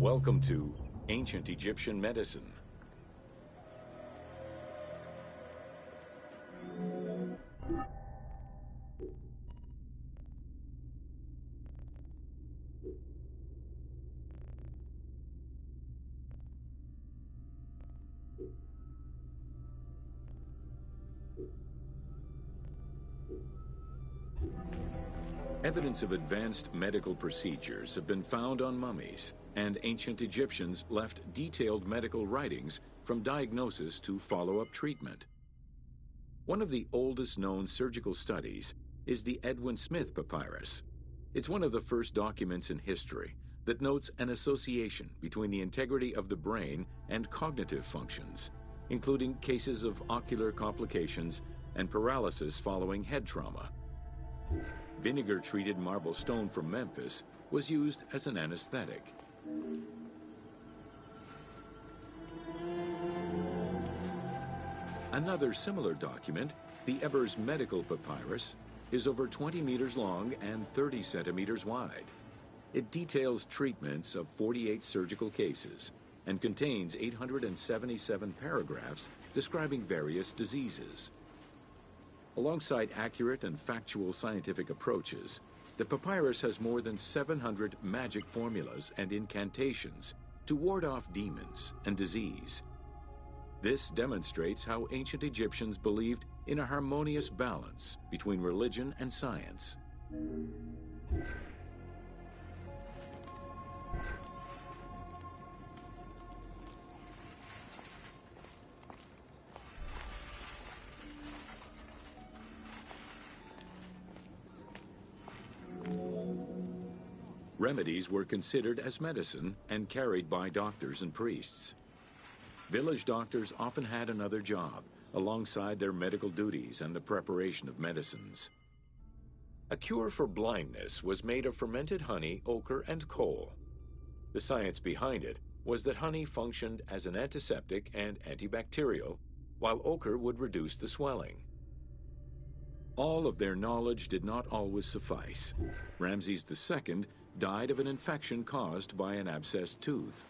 Welcome to Ancient Egyptian Medicine. Evidence of advanced medical procedures have been found on mummies, and ancient Egyptians left detailed medical writings from diagnosis to follow-up treatment. One of the oldest known surgical studies is the Edwin Smith Papyrus. It's one of the first documents in history that notes an association between the integrity of the brain and cognitive functions, including cases of ocular complications and paralysis following head trauma. Vinegar-treated marble stone from Memphis was used as an anesthetic. Another similar document, the Ebers Medical Papyrus, is over 20 meters long and 30 centimeters wide. It details treatments of 48 surgical cases and contains 877 paragraphs describing various diseases. Alongside accurate and factual scientific approaches, the papyrus has more than 700 magic formulas and incantations to ward off demons and disease. This demonstrates how ancient Egyptians believed in a harmonious balance between religion and science. Remedies were considered as medicine and carried by doctors and priests. Village doctors often had another job alongside their medical duties and the preparation of medicines. A cure for blindness was made of fermented honey, ochre, and coal. The science behind it was that honey functioned as an antiseptic and antibacterial, while ochre would reduce the swelling. All of their knowledge did not always suffice. Ramses II died of an infection caused by an abscessed tooth.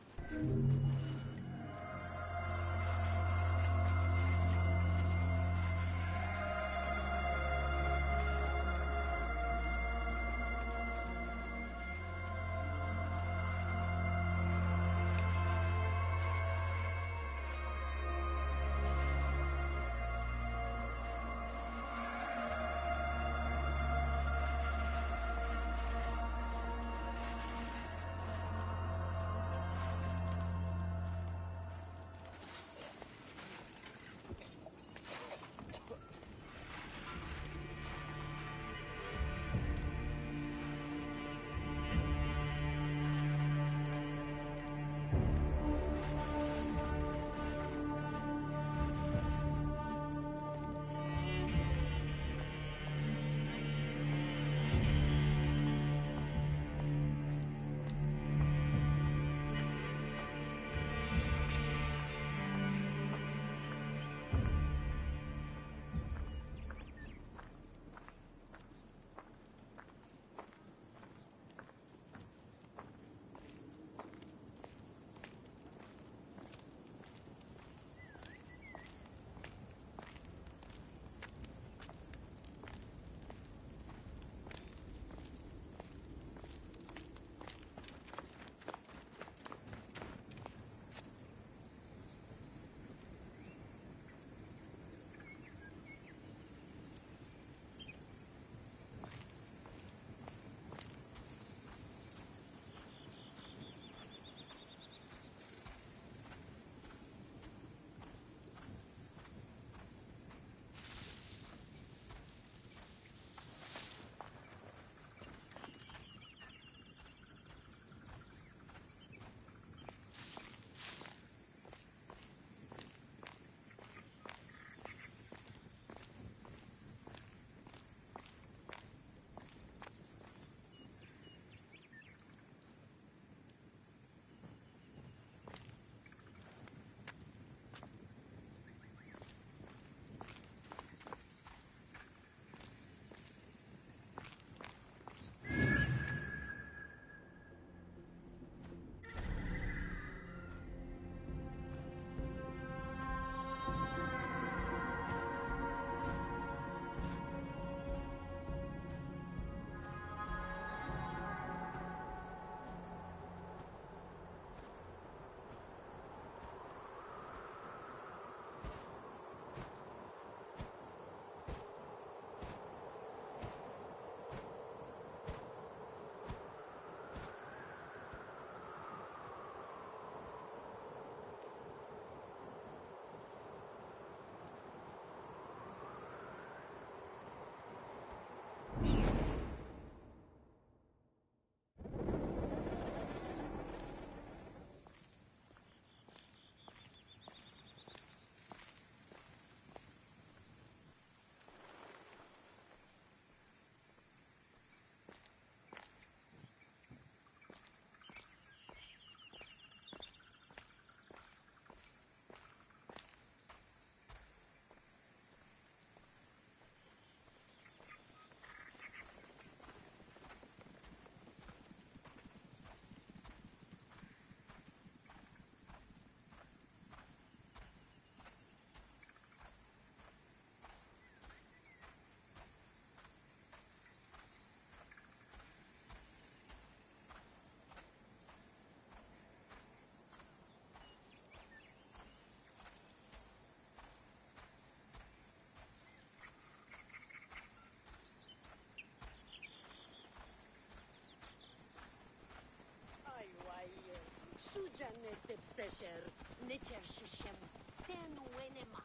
Secher, necerșișem, tenuenema,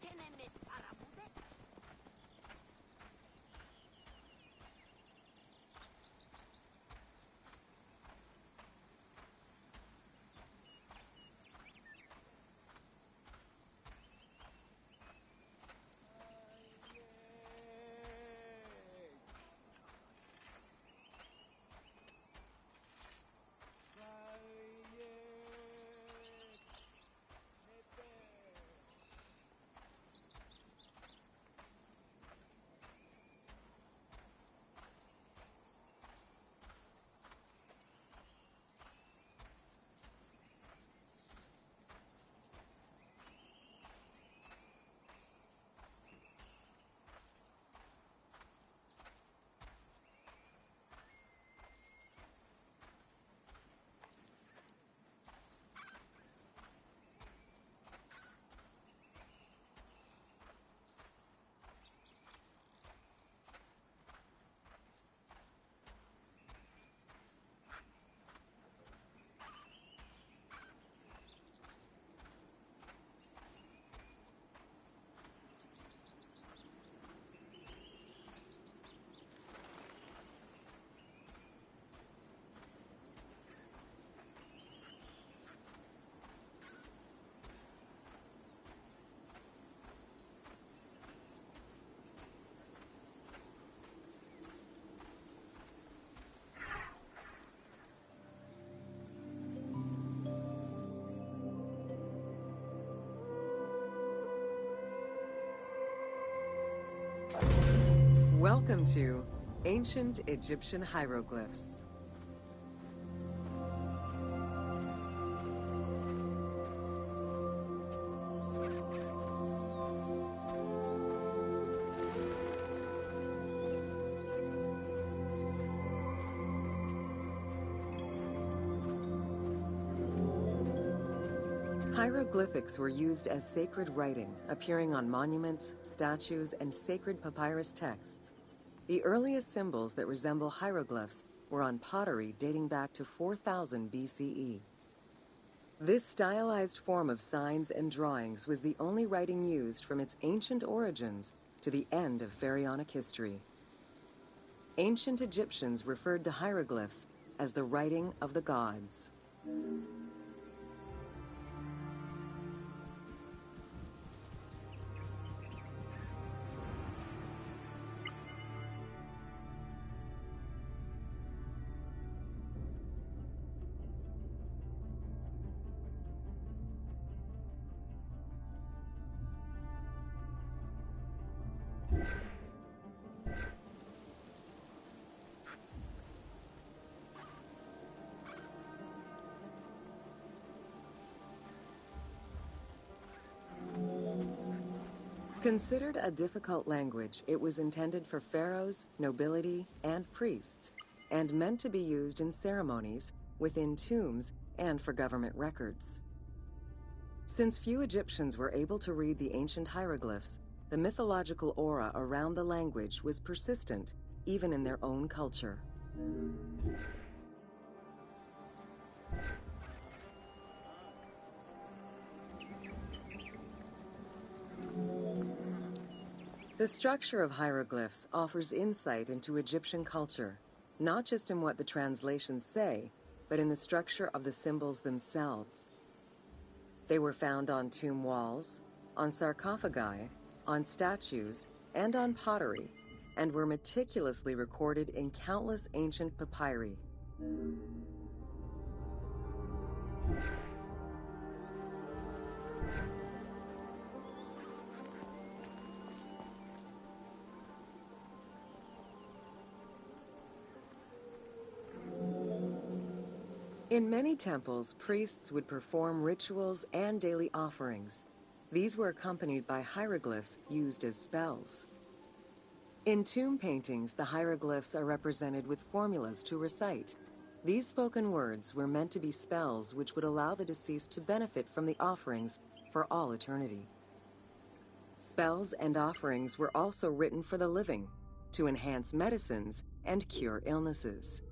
tenemet parabude. Welcome to Ancient Egyptian Hieroglyphs. Hieroglyphics were used as sacred writing, appearing on monuments, statues, and sacred papyrus texts. The earliest symbols that resemble hieroglyphs were on pottery dating back to 4000 BCE. This stylized form of signs and drawings was the only writing used from its ancient origins to the end of pharaonic history. Ancient Egyptians referred to hieroglyphs as the writing of the gods. Considered a difficult language, it was intended for pharaohs, nobility, and priests, and meant to be used in ceremonies, within tombs, and for government records. Since few Egyptians were able to read the ancient hieroglyphs, the mythological aura around the language was persistent, even in their own culture. The structure of hieroglyphs offers insight into Egyptian culture, not just in what the translations say, but in the structure of the symbols themselves. They were found on tomb walls, on sarcophagi, on statues, and on pottery, and were meticulously recorded in countless ancient papyri. In many temples, priests would perform rituals and daily offerings. These were accompanied by hieroglyphs used as spells. In tomb paintings, the hieroglyphs are represented with formulas to recite. These spoken words were meant to be spells which would allow the deceased to benefit from the offerings for all eternity. Spells and offerings were also written for the living, to enhance medicines and cure illnesses.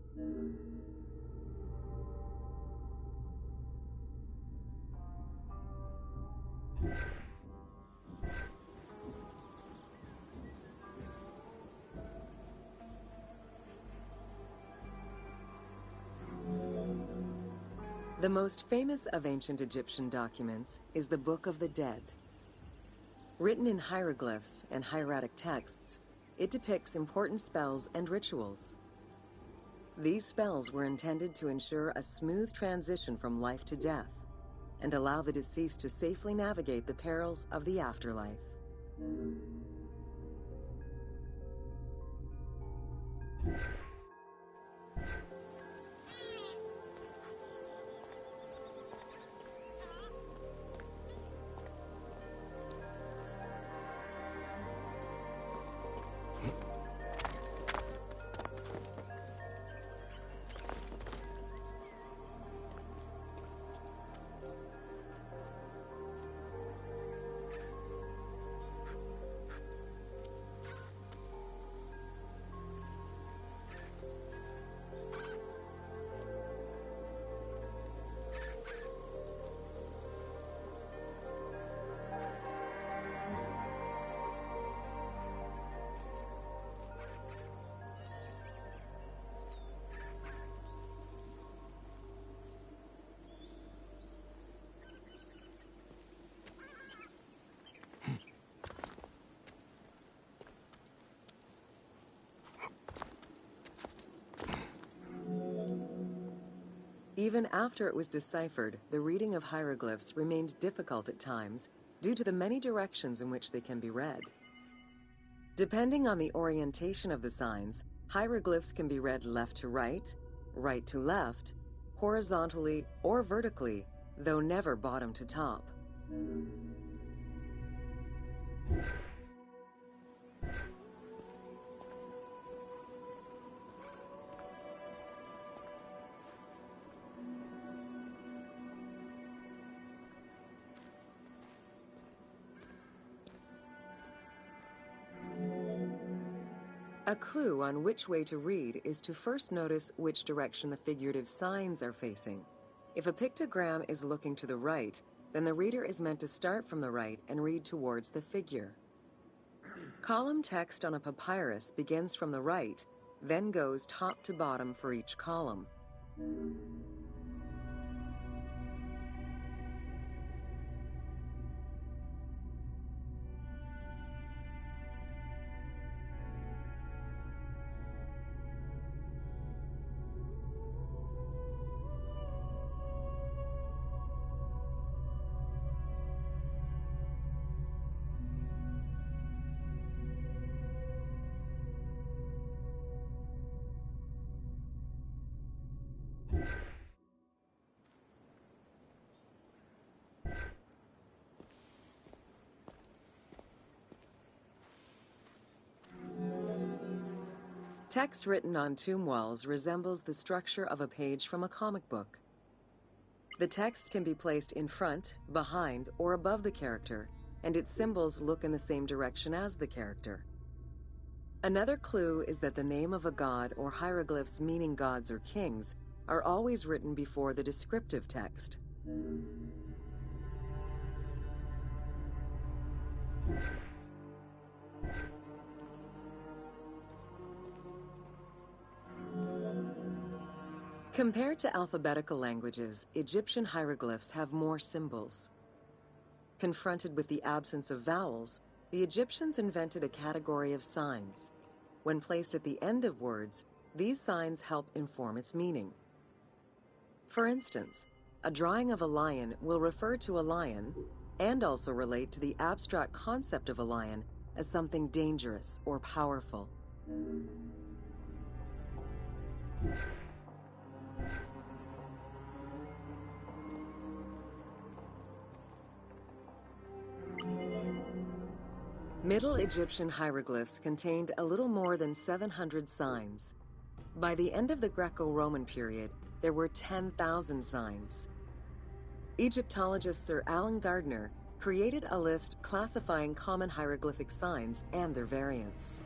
The most famous of ancient Egyptian documents is the Book of the Dead. Written in hieroglyphs and hieratic texts, it depicts important spells and rituals. These spells were intended to ensure a smooth transition from life to death and allow the deceased to safely navigate the perils of the afterlife. Even after it was deciphered, the reading of hieroglyphs remained difficult at times due to the many directions in which they can be read. Depending on the orientation of the signs, hieroglyphs can be read left to right, right to left, horizontally or vertically, though never bottom to top. A clue on which way to read is to first notice which direction the figurative signs are facing. If a pictogram is looking to the right, then the reader is meant to start from the right and read towards the figure. Column text on a papyrus begins from the right, then goes top to bottom for each column. Text written on tomb walls resembles the structure of a page from a comic book. The text can be placed in front, behind, or above the character, and its symbols look in the same direction as the character. Another clue is that the name of a god or hieroglyphs meaning gods or kings are always written before the descriptive text. Compared to alphabetical languages, Egyptian hieroglyphs have more symbols. Confronted with the absence of vowels, the Egyptians invented a category of signs. When placed at the end of words, these signs help inform its meaning. For instance, a drawing of a lion will refer to a lion and also relate to the abstract concept of a lion as something dangerous or powerful. Middle Egyptian hieroglyphs contained a little more than 700 signs. By the end of the Greco-Roman period, there were 10,000 signs. Egyptologist Sir Alan Gardner created a list classifying common hieroglyphic signs and their variants.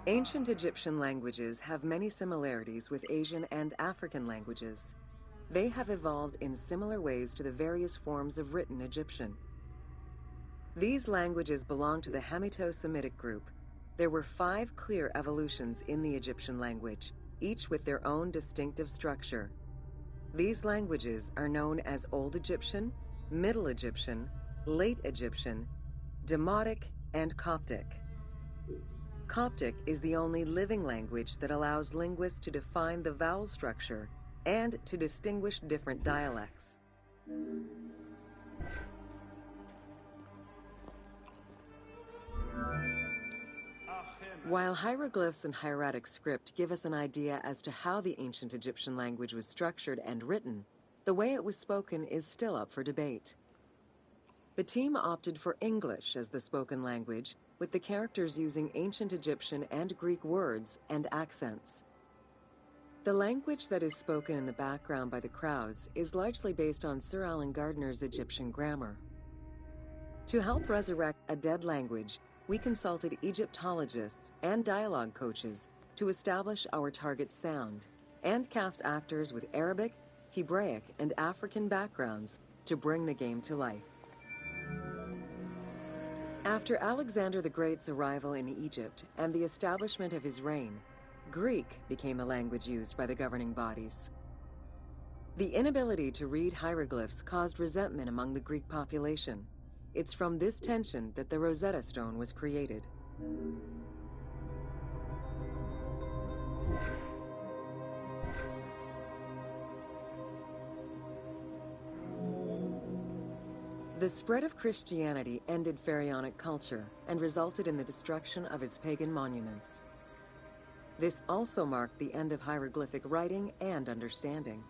Ancient Egyptian languages have many similarities with Asian and African languages. They have evolved in similar ways to the various forms of written Egyptian. These languages belong to the Hamito-Semitic group. There were 5 clear evolutions in the Egyptian language, each with their own distinctive structure. These languages are known as Old Egyptian, Middle Egyptian, Late Egyptian, Demotic, and Coptic. Coptic is the only living language that allows linguists to define the vowel structure and to distinguish different dialects. While hieroglyphs and hieratic script give us an idea as to how the ancient Egyptian language was structured and written, the way it was spoken is still up for debate. The team opted for English as the spoken language, with the characters using ancient Egyptian and Greek words and accents. The language that is spoken in the background by the crowds is largely based on Sir Alan Gardner's Egyptian grammar. To help resurrect a dead language, we consulted Egyptologists and dialogue coaches to establish our target sound and cast actors with Arabic, Hebraic, and African backgrounds to bring the game to life. After Alexander the Great's arrival in Egypt and the establishment of his reign, Greek became the language used by the governing bodies. The inability to read hieroglyphs caused resentment among the Greek population. It's from this tension that the Rosetta Stone was created. The spread of Christianity ended pharaonic culture and resulted in the destruction of its pagan monuments. This also marked the end of hieroglyphic writing and understanding.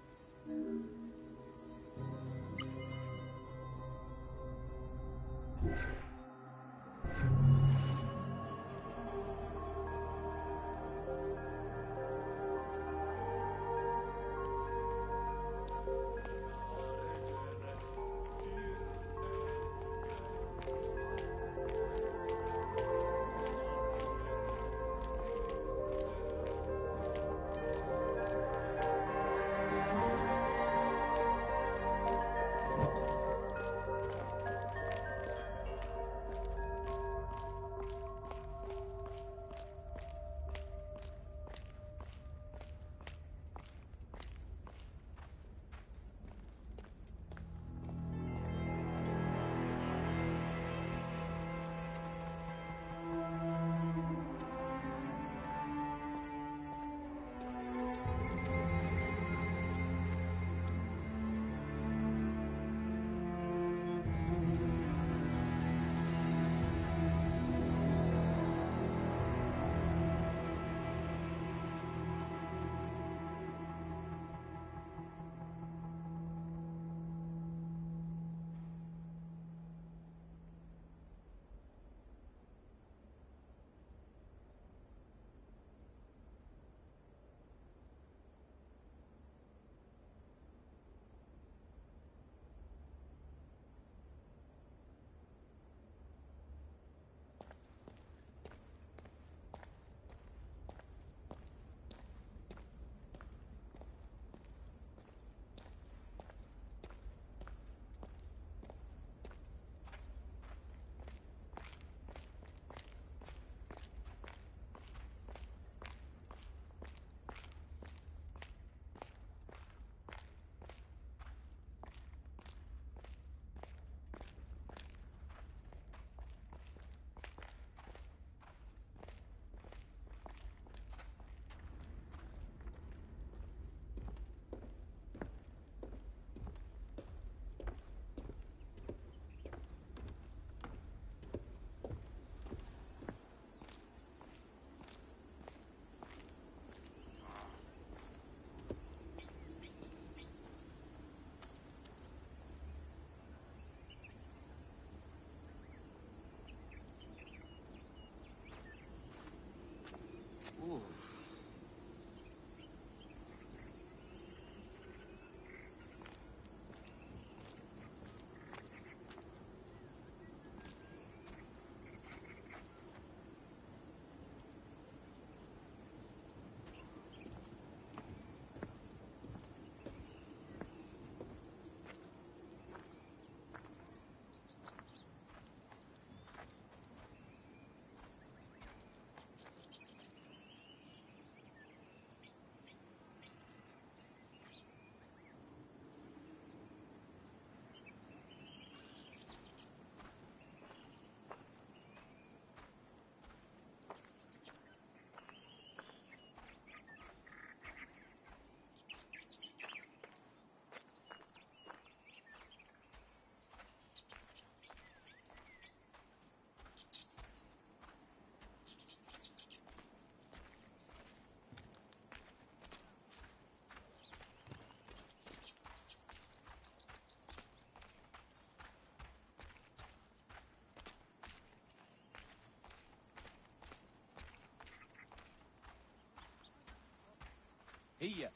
هي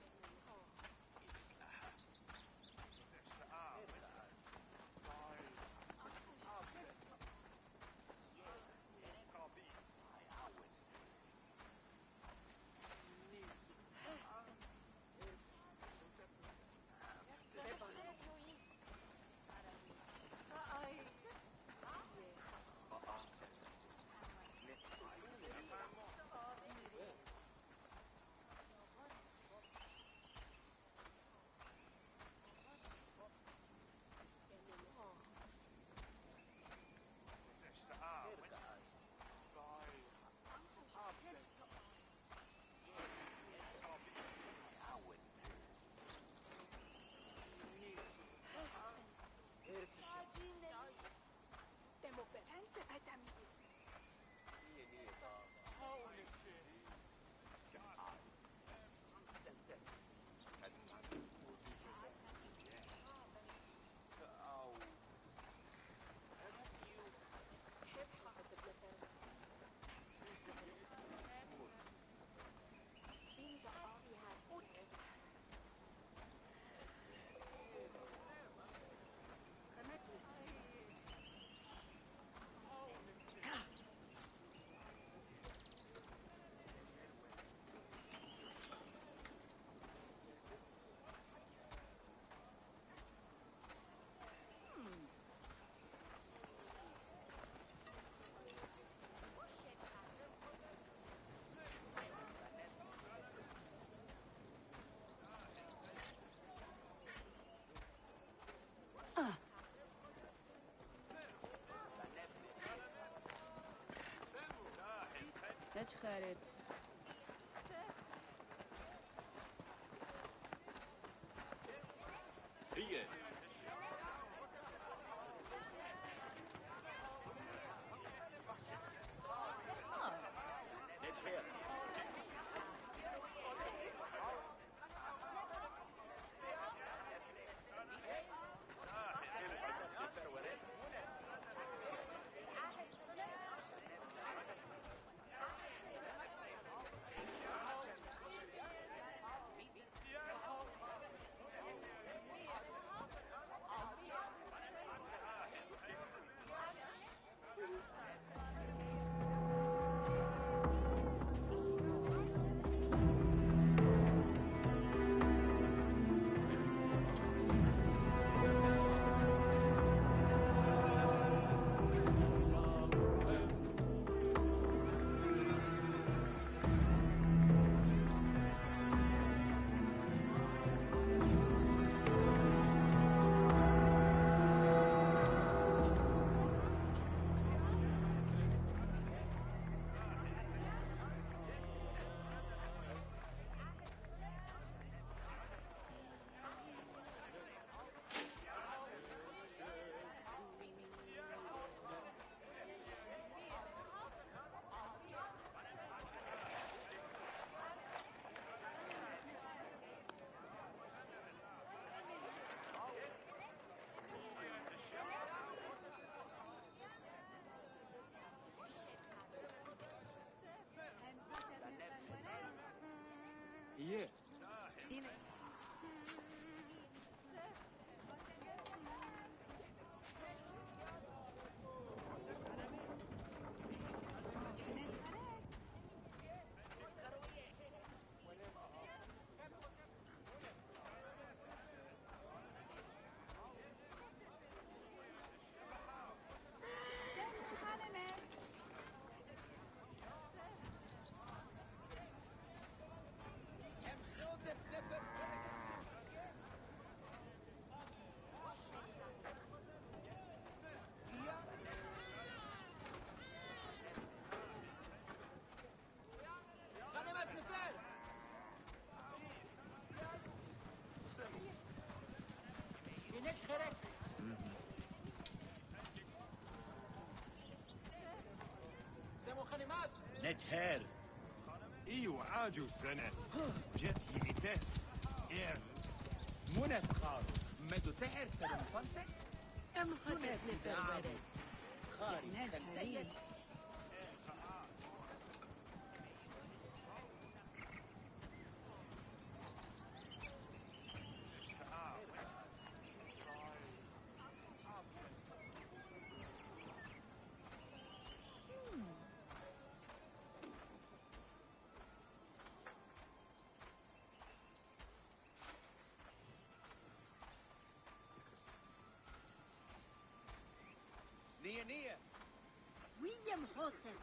ناش خالد هي هي نجهر ايوه عاجو السنة جت يئتس ايه منى خارو ما تعرف المنطق أم خلت نفر خاري ناش خليل Nia. William Houghton.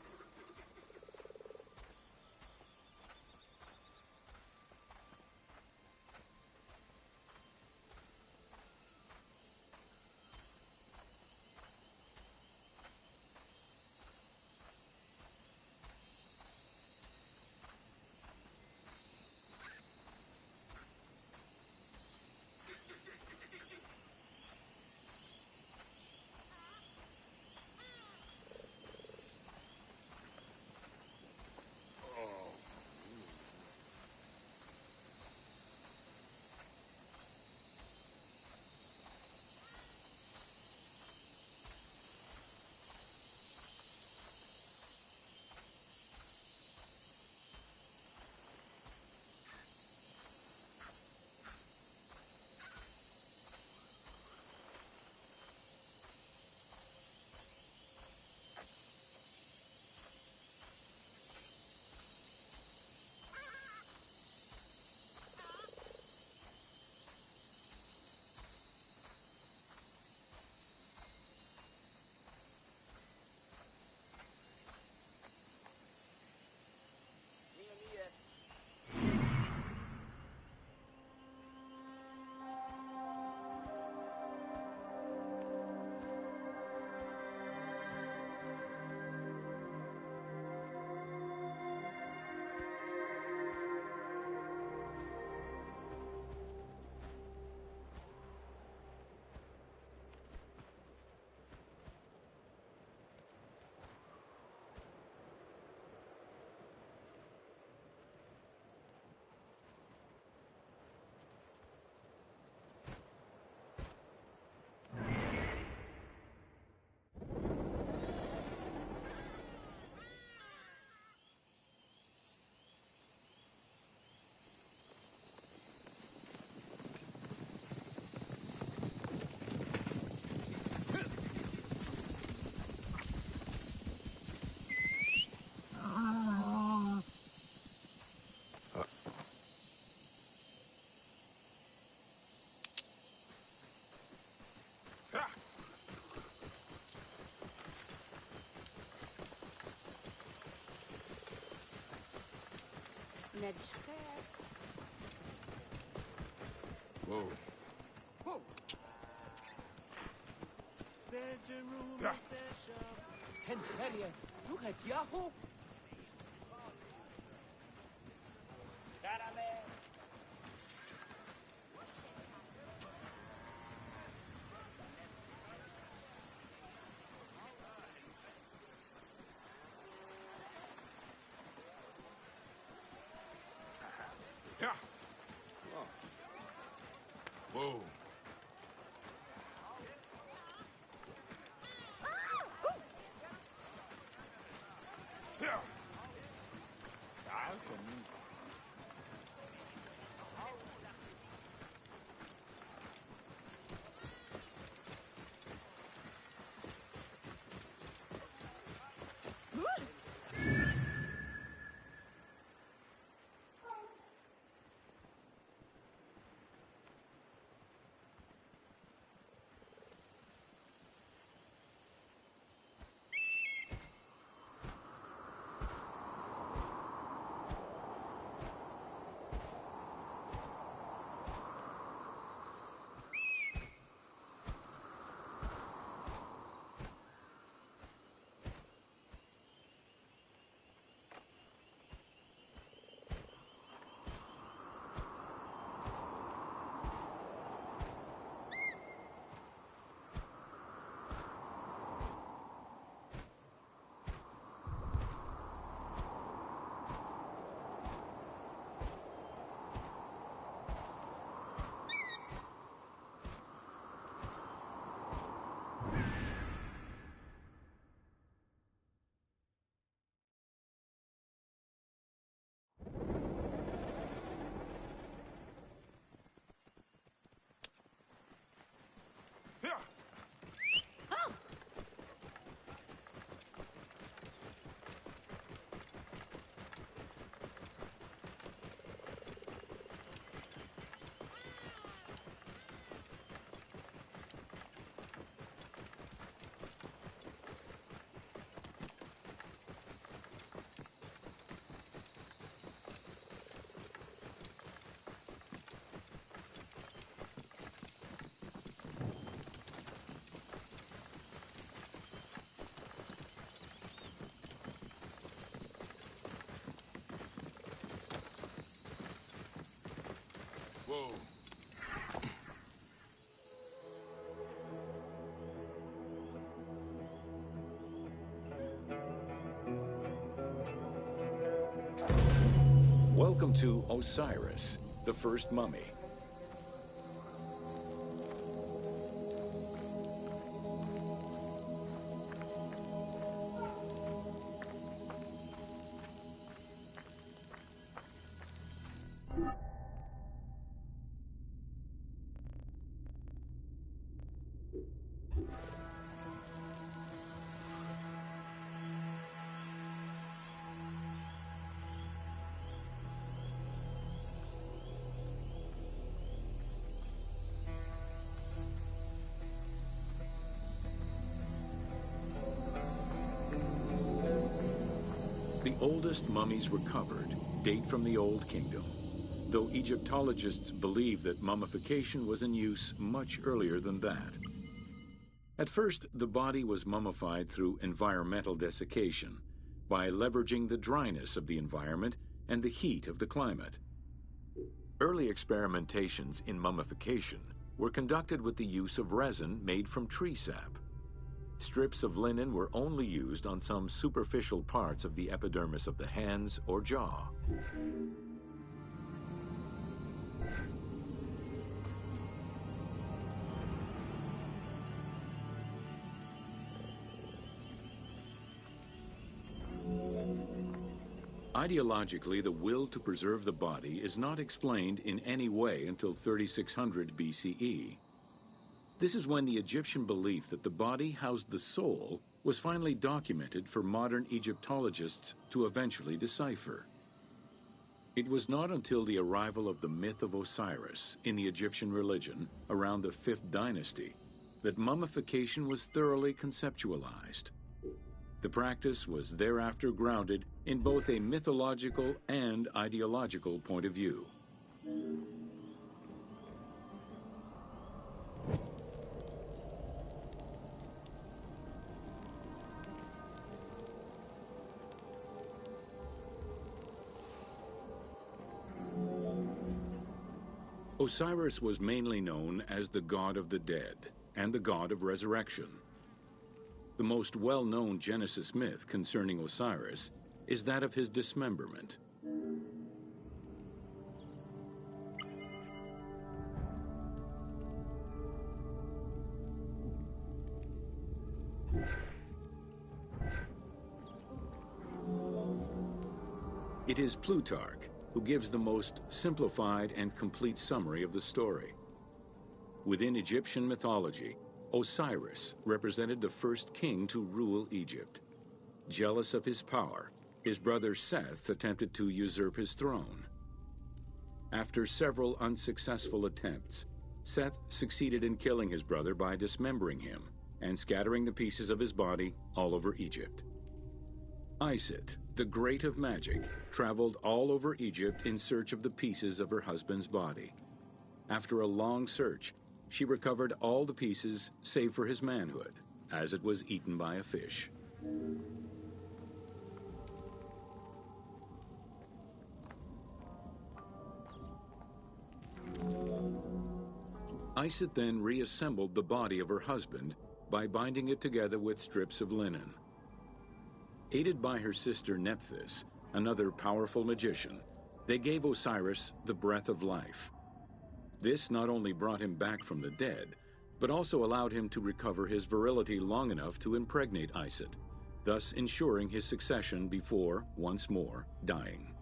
نجخير. Whoa. Whoa. Yeah. كان خريت. لغة ياهو. Yeah. Whoa. Yeah. Whoa. Welcome to Osiris, the first mummy. The oldest mummies recovered date from the Old Kingdom, though Egyptologists believe that mummification was in use much earlier than that. At first, the body was mummified through environmental desiccation, by leveraging the dryness of the environment and the heat of the climate. Early experimentations in mummification were conducted with the use of resin made from tree sap. Strips of linen were only used on some superficial parts of the epidermis of the hands or jaw. Ideologically, the will to preserve the body is not explained in any way until 3600 BCE. This is when the Egyptian belief that the body housed the soul was finally documented for modern Egyptologists to eventually decipher. It was not until the arrival of the myth of Osiris in the Egyptian religion around the 5th dynasty that mummification was thoroughly conceptualized. The practice was thereafter grounded in both a mythological and ideological point of view. Osiris was mainly known as the god of the dead and the god of resurrection. The most well-known Genesis myth concerning Osiris is that of his dismemberment. It is Plutarch who gives the most simplified and complete summary of the story. Within Egyptian mythology, Osiris represented the first king to rule Egypt. Jealous of his power, his brother Seth attempted to usurp his throne. After several unsuccessful attempts, Seth succeeded in killing his brother by dismembering him and scattering the pieces of his body all over Egypt. Isis, the great of magic, traveled all over Egypt in search of the pieces of her husband's body. After a long search, she recovered all the pieces save for his manhood, as it was eaten by a fish. Isis then reassembled the body of her husband by binding it together with strips of linen. Aided by her sister Nephthys, another powerful magician, they gave Osiris the breath of life. This not only brought him back from the dead, but also allowed him to recover his virility long enough to impregnate Isis, thus ensuring his succession before, once more, dying.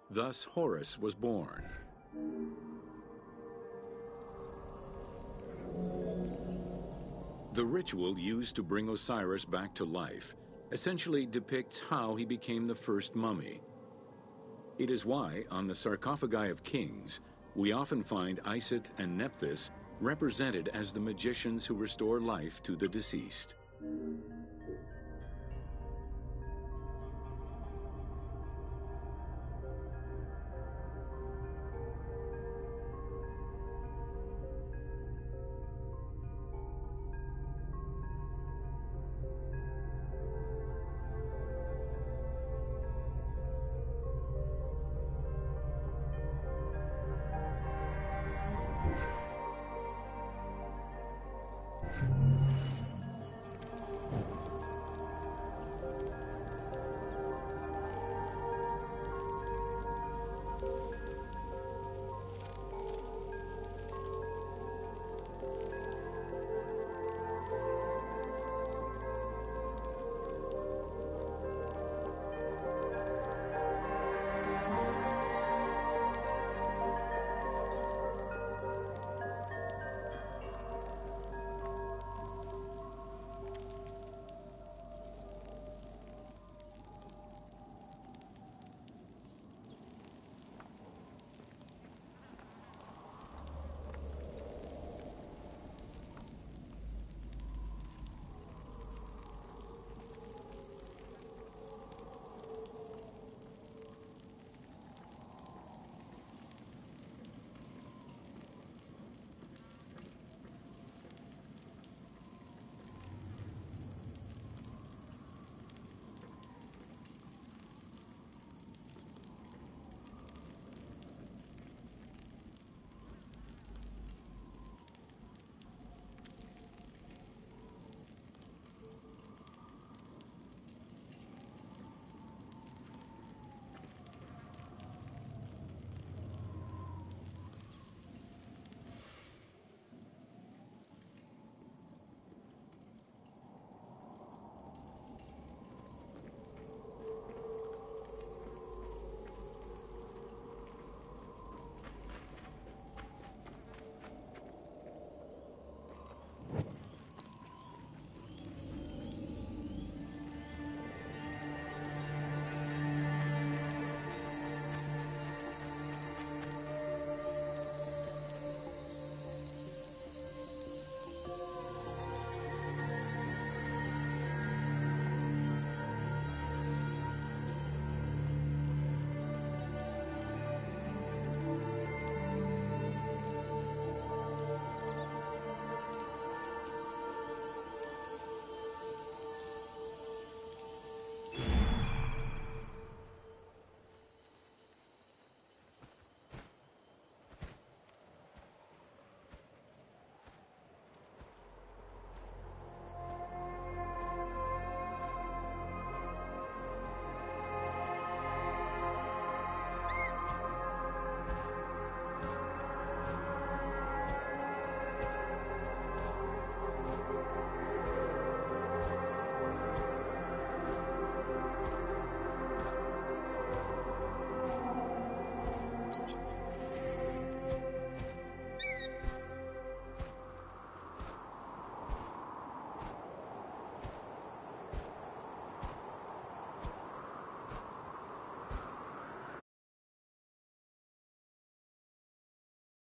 Thus Horus was born. The ritual used to bring Osiris back to life essentially depicts how he became the first mummy. It is why, on the sarcophagi of kings, we often find Isis and Nephthys represented as the magicians who restore life to the deceased.